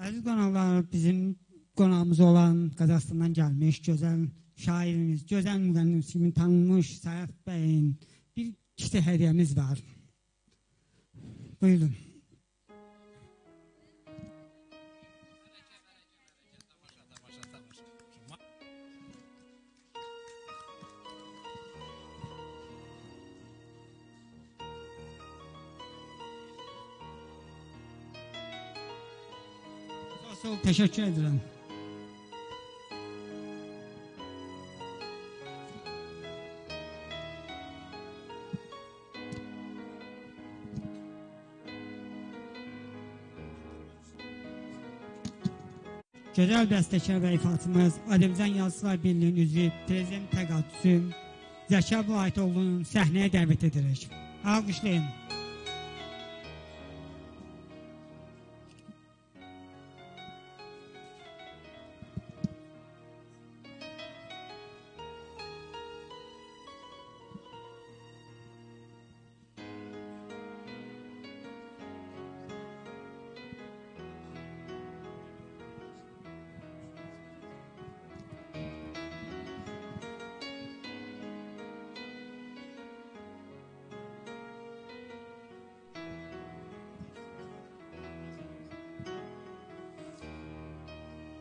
Əziz qonaqlar, bizim qonağımız olan Qazaxıstandan gəlmiş gözəl şairimiz, gözəl müğənnimiz kimi tanınmış Sayaf bəyin bir kiçik hədiyyəmiz var. Buyurun. Çok teşekkür ederim. Gözəl bəstəkar və ifaçımız, Azərbaycan Yazıçılar Birliyinin üzvü Prezident təqaüdçüsü Zəkər Vahitoğlu'nu səhnəyə dəvət edirik. Alqışlayın.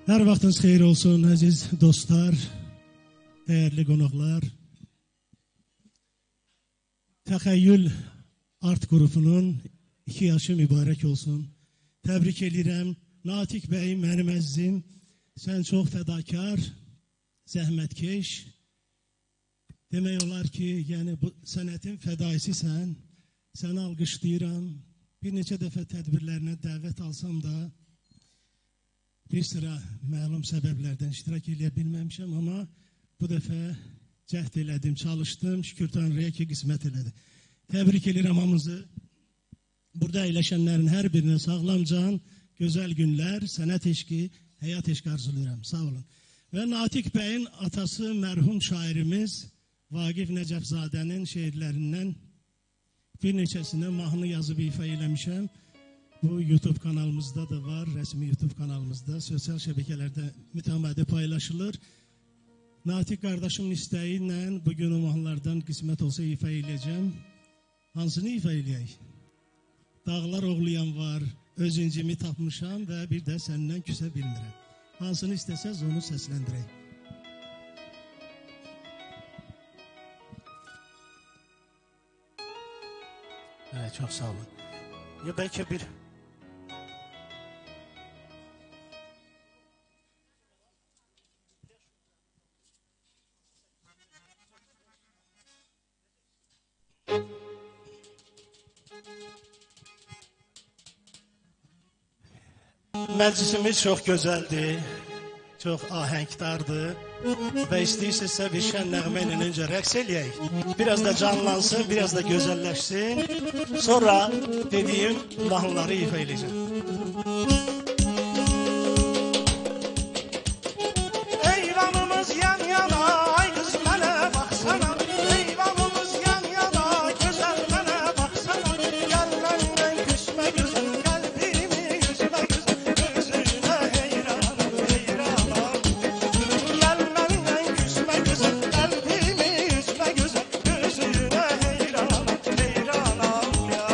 Hər vaxtınız xeyir olsun, əziz dostlar, dəyərli qonaqlar. Təxəyyül art qrupunun 2 yaşı mübarək olsun. Təbrik edirəm. Natiq bəy, mənim əzizim, sən çox fədakar, zəhmətkeş. Demək olar ki, yəni bu sənətin fədaisisən. Səni alqışlayıram. Bir neçə dəfə tədbirlərinə dəvət alsam da, bir sıra məlum səbəblərdən iştirak edə bilməmişəm, amma bu dəfə cəhd elədim, çalışdım, şükür Tanrıya ki, qismət elədi. Təbrik edirəm hamınızı. Burada əyləşənlərin hər birinə sağlam can, gözəl günlər, sənət eşqi, həyat eşqi arzulayıram. Sağ olun. Və Natiq bəyin atası mərhum şairimiz Vaqif Nəcəfzadənin şeirlərindən bir neçəsini mahnı yazıb ifa eləmişəm. Bu YouTube kanalımızda da var, rəsmi YouTube kanalımızda, sosial şəbəkələrdə mütəmadi paylaşılır. Natiq qardaşımın istəyi ilə bugün o mahnılardan qismət olsa ifa eləyəcəm. Hansını ifa eləyək? Dağlar oğlayan var, öz incimi tapmışam və bir də səndən küsə bilmirəm. Hansını istəsəz onu səsləndirək. Evet, çok sağ olun. Ya belki bir... Məclisimiz çox gözəldir, çox ahəngdardır və istəyirsinizsə bir şən nəğmə ilə öncə rəqs eləyək. Biraz da canlansın, biraz da gözəlləşsin. Sonra dediyim mahnıları ifa eləyəcəm. Eyvanımız yan yana, ay qız mənə baxsana. Eyvanımız yan yana, gözəl mənə baxsana. Gəl məndən küsmə gözüm, qəlbimi yüzmə gözüm. Gözünə heyranım, heyranım. Gəl məndən küsmə gözüm, qəlbimi yüzmə gözüm. Gözünə heyranım, heyranım ya.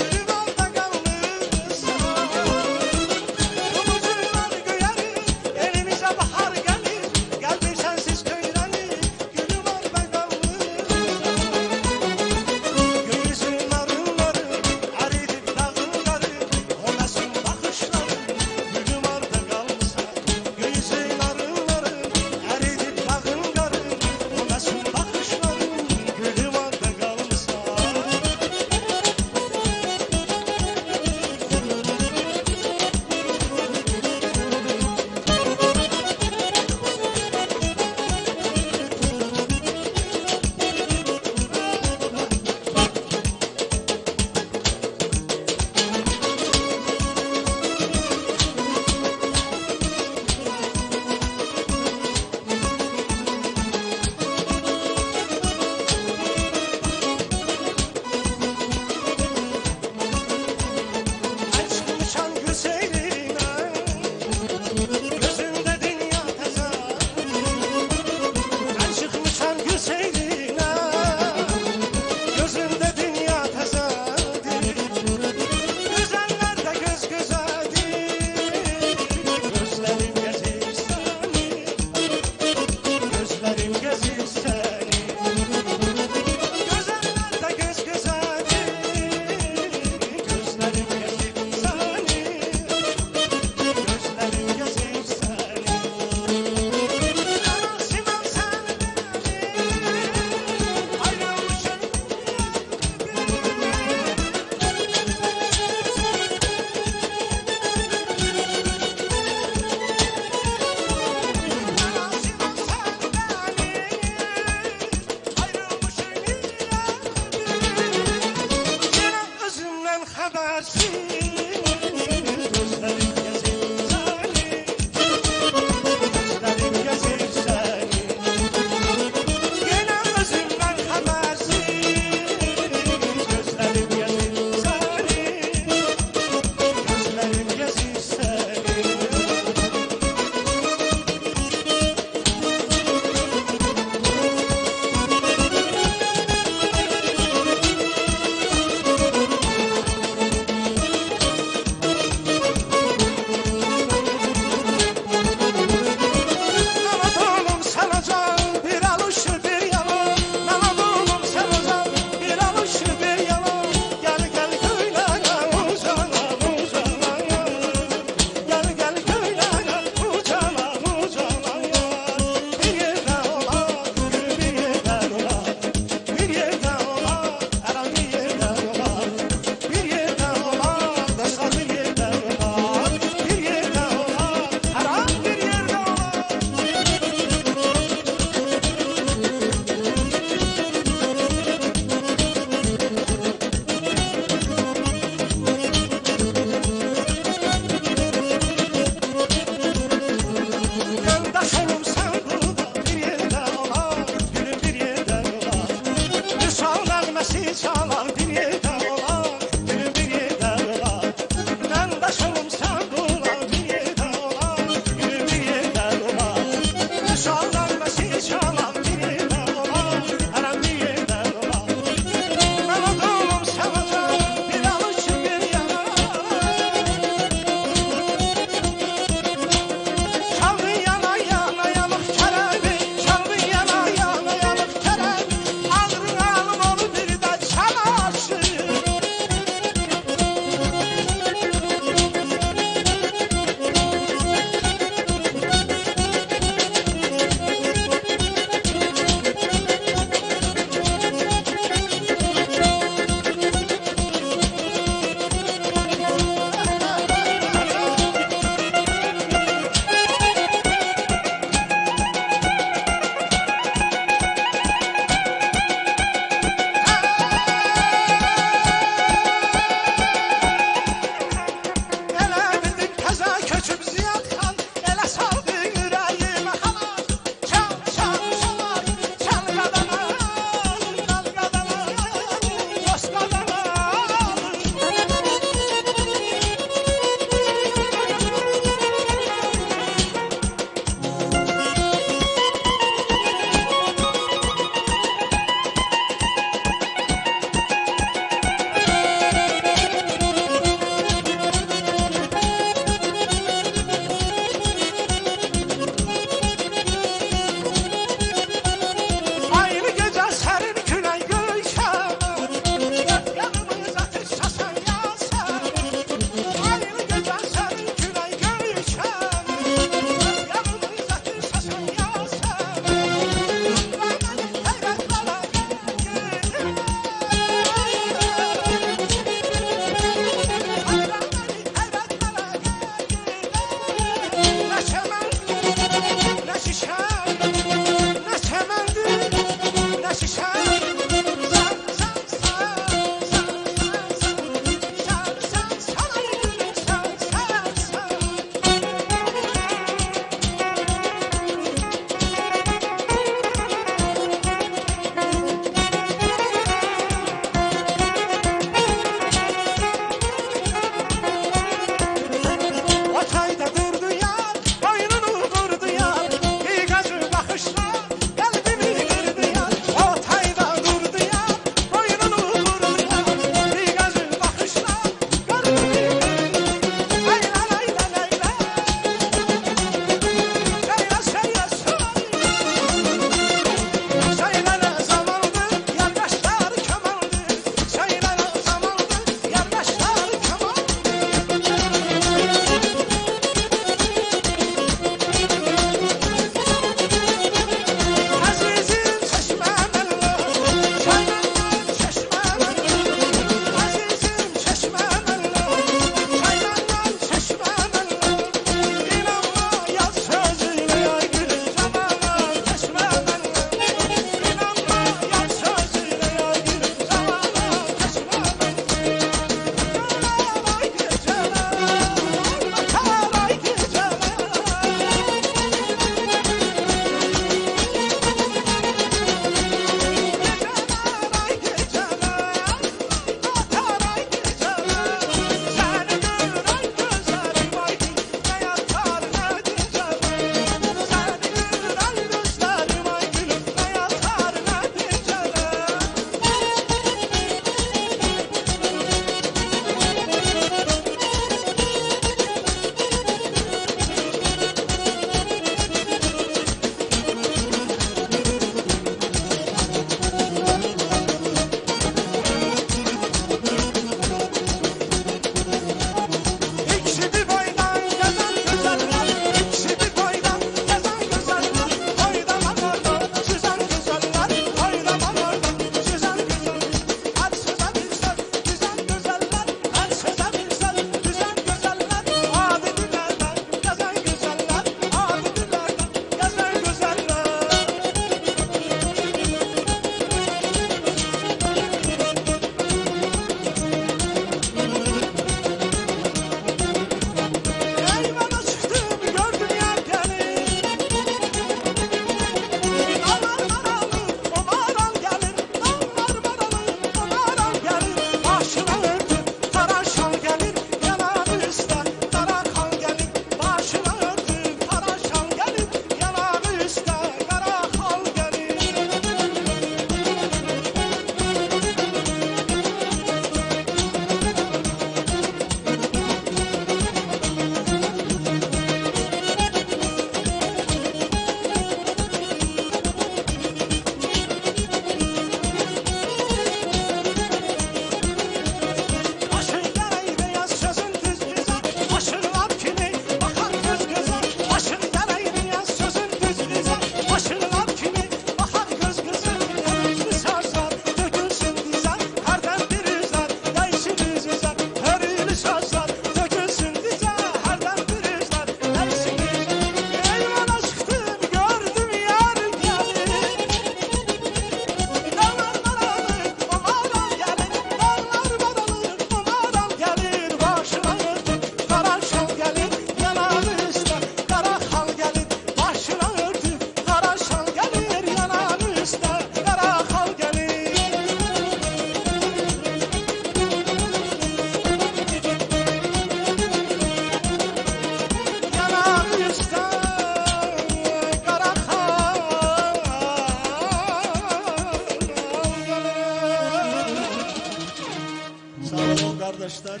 kardeşler.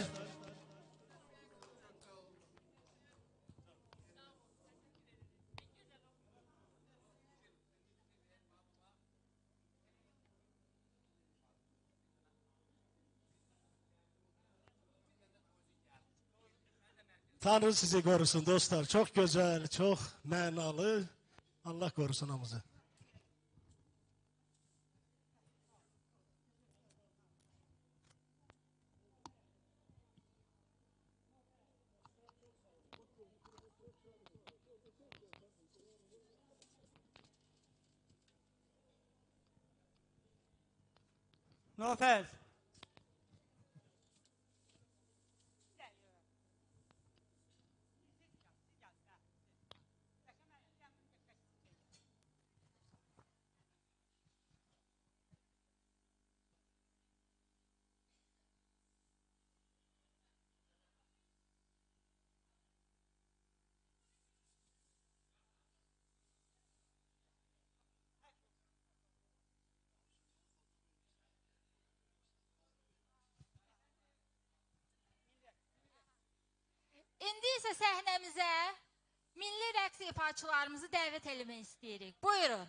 Tanrı sizi korusun dostlar. Çok güzel, çok mənalı. Allah korusun hamımızı. Nofez. İndi isə səhnəmizə milli rəqs ifaçılarımızı dəvət eləmək istəyirik. Buyurun.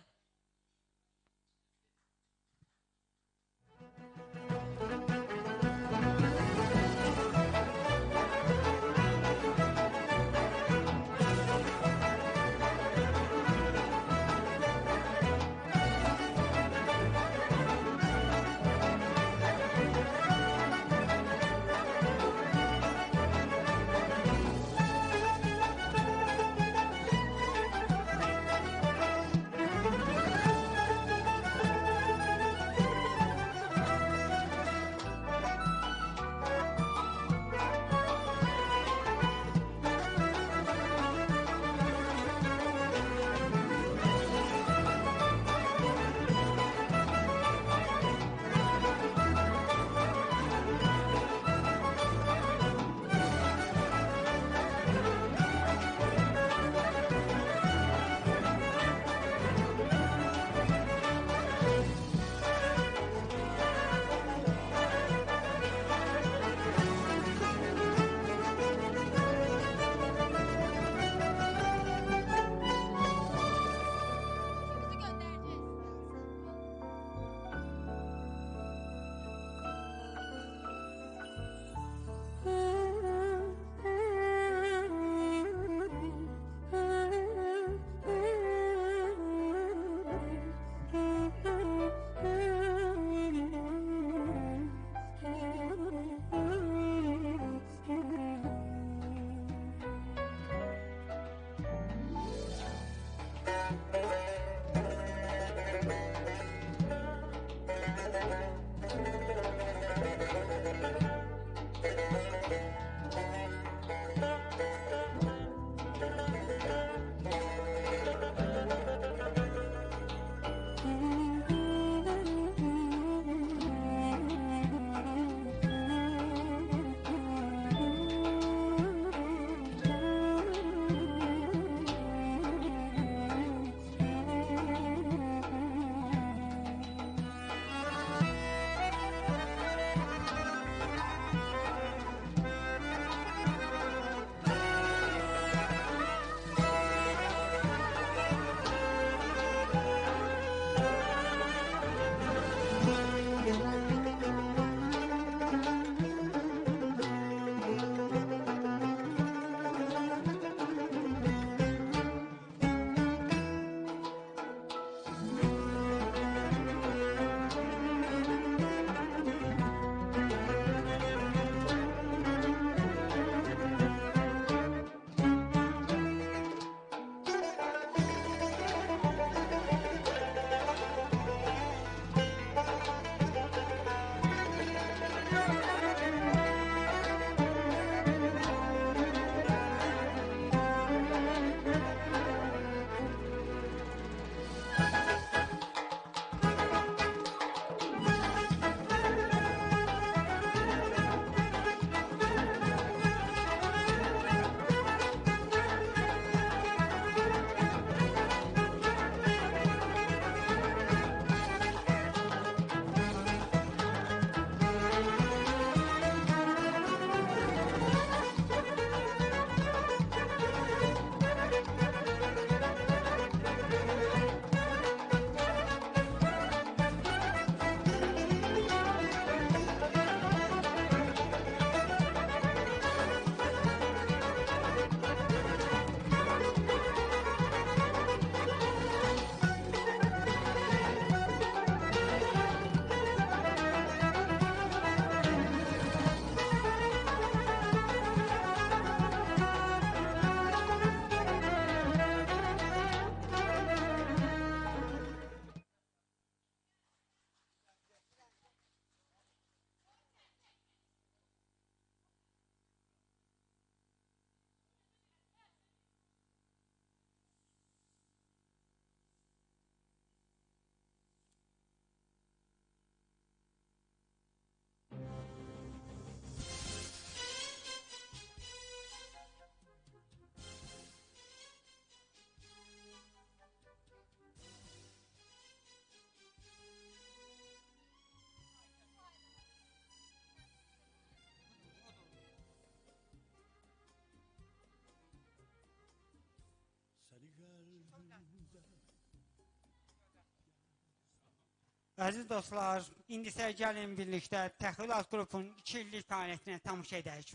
Əziz dostlar, indi isə gəlin birlikdə Təxrilat qrupunun 2 illik fəaliyyətinə tamaşa edək.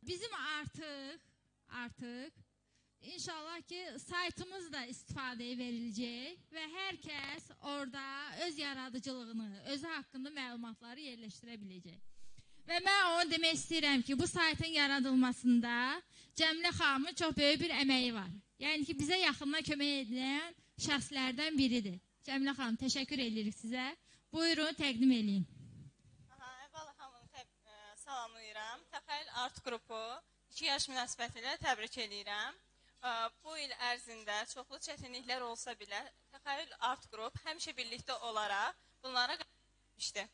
Bizim artıq inşallah ki saytımız da istifadəyə veriləcək və hər kəs orada öz yaradıcılığını, özü haqqında məlumatları yerləşdirə biləcək. Və mən onu demək istəyirəm ki, bu saytın yaradılmasında Cəmilə xanımın çox böyük bir əməyi var. Yəni ki, bizə yaxından kömək edən şəxslərdən biridir. Cəmilə xanım, təşəkkür edirik sizə. Buyurun, təqdim edin. Əvvəla hamını salamlayıram. Təxəyyül Art qrupu 2 yaş münasibətilə təbrik edirəm. Bu il ərzində çoxlu çətinliklər olsa belə, Təxəyyül Art qrup həmişə birlikdə olaraq bunlara qalmışdı.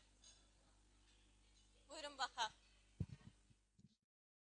Buyurun baxaq.